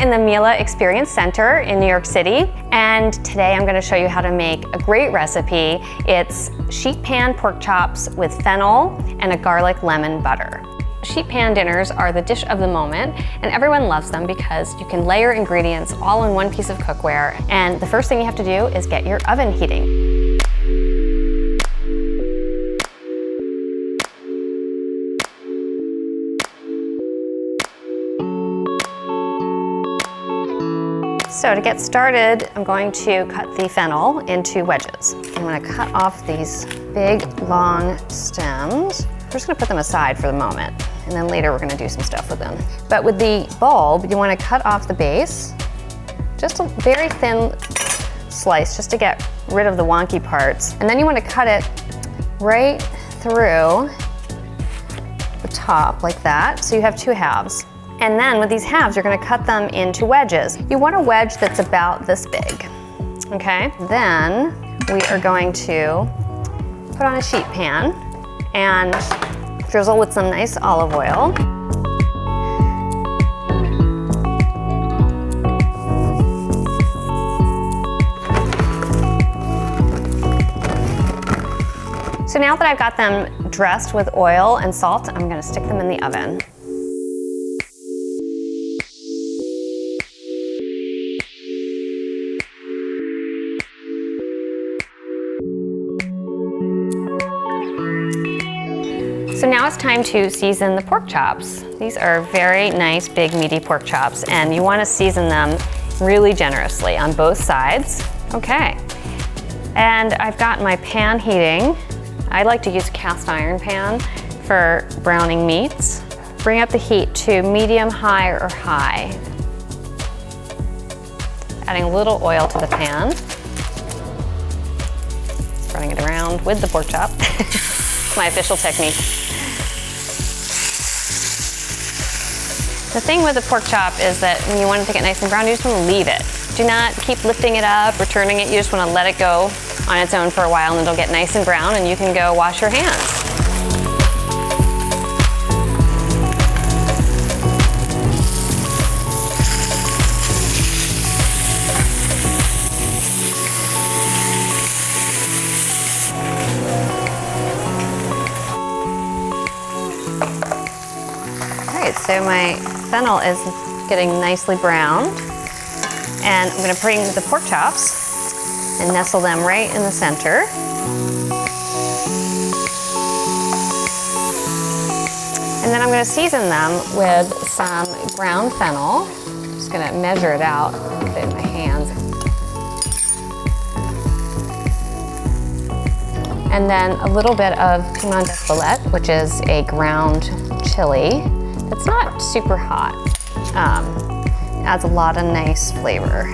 in the Miele Experience Center in New York City, and today I'm going to show you how to make a great recipe. It's sheet pan pork chops with fennel and a garlic lemon butter. Sheet pan dinners are the dish of the moment, and everyone loves them because you can layer ingredients all in one piece of cookware, and the first thing you have to do is get your oven heating. So to get started, I'm going to cut the fennel into wedges. I'm going to cut off these big, long stems. We're just going to put them aside for the moment, and then later we're going to do some stuff with them. But with the bulb, you want to cut off the base, just a very thin slice, just to get rid of the wonky parts. And then you want to cut it right through the top like that, so you have two halves. And then with these halves, you're gonna cut them into wedges. You want a wedge that's about this big, okay? Then we are going to put on a sheet pan and drizzle with some nice olive oil. So now that I've got them dressed with oil and salt, I'm gonna stick them in the oven. So now it's time to season the pork chops. These are very nice, big, meaty pork chops, and you want to season them really generously on both sides. Okay, and I've got my pan heating. I like to use a cast iron pan for browning meats. Bring up the heat to medium, high, or high. Adding a little oil to the pan. Spreading it around with the pork chop. My official technique. The thing with the pork chop is that when you want it to get nice and brown, you just want to leave it. Do not keep lifting it up or turning it. You just want to let it go on its own for a while, and it'll get nice and brown, and you can go wash your hands. So my fennel is getting nicely browned, and I'm going to bring the pork chops and nestle them right in the center. And then I'm going to season them with some ground fennel. I'm just going to measure it out and put it in my hands. And then a little bit of piment d'Espelette, which is a ground chili. It's not super hot. It adds a lot of nice flavor.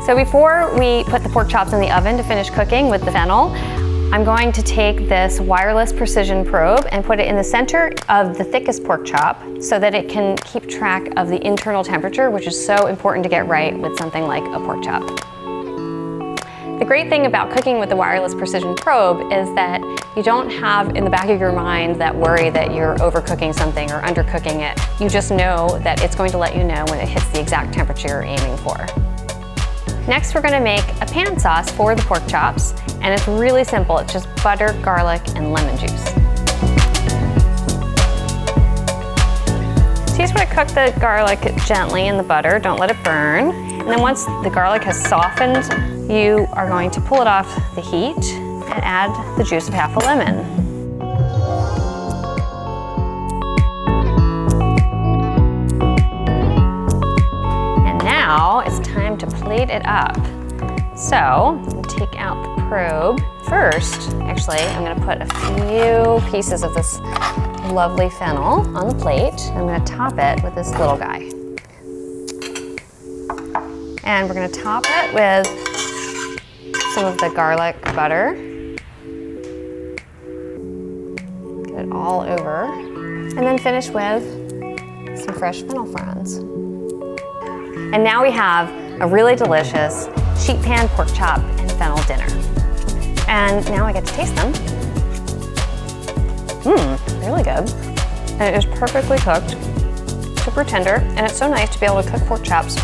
So before we put the pork chops in the oven to finish cooking with the fennel, I'm going to take this wireless precision probe and put it in the center of the thickest pork chop so that it can keep track of the internal temperature, which is so important to get right with something like a pork chop. The great thing about cooking with the wireless precision probe is that you don't have in the back of your mind that worry that you're overcooking something or undercooking it. You just know that it's going to let you know when it hits the exact temperature you're aiming for. Next, we're going to make a pan sauce for the pork chops, and it's really simple. It's just butter, garlic, and lemon juice. So you just want to cook the garlic gently in the butter. Don't let it burn. And then once the garlic has softened, you are going to pull it off the heat and add the juice of half a lemon. And now it's time to plate it up. So take out the probe. First, actually, I'm going to put a few pieces of this lovely fennel on the plate. I'm going to top it with this little guy. And we're going to top it with some of the garlic butter. Get it all over. And then finish with some fresh fennel fronds. And now we have a really delicious sheet pan pork chop and fennel dinner. And now I get to taste them. Really good. And it is perfectly cooked. super tender, and it's so nice to be able to cook pork chops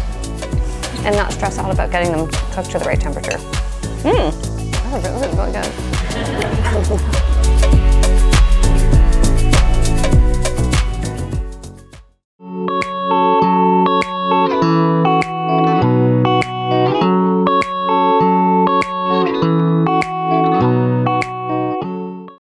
and not stress out about getting them cooked to the right temperature. That was really good.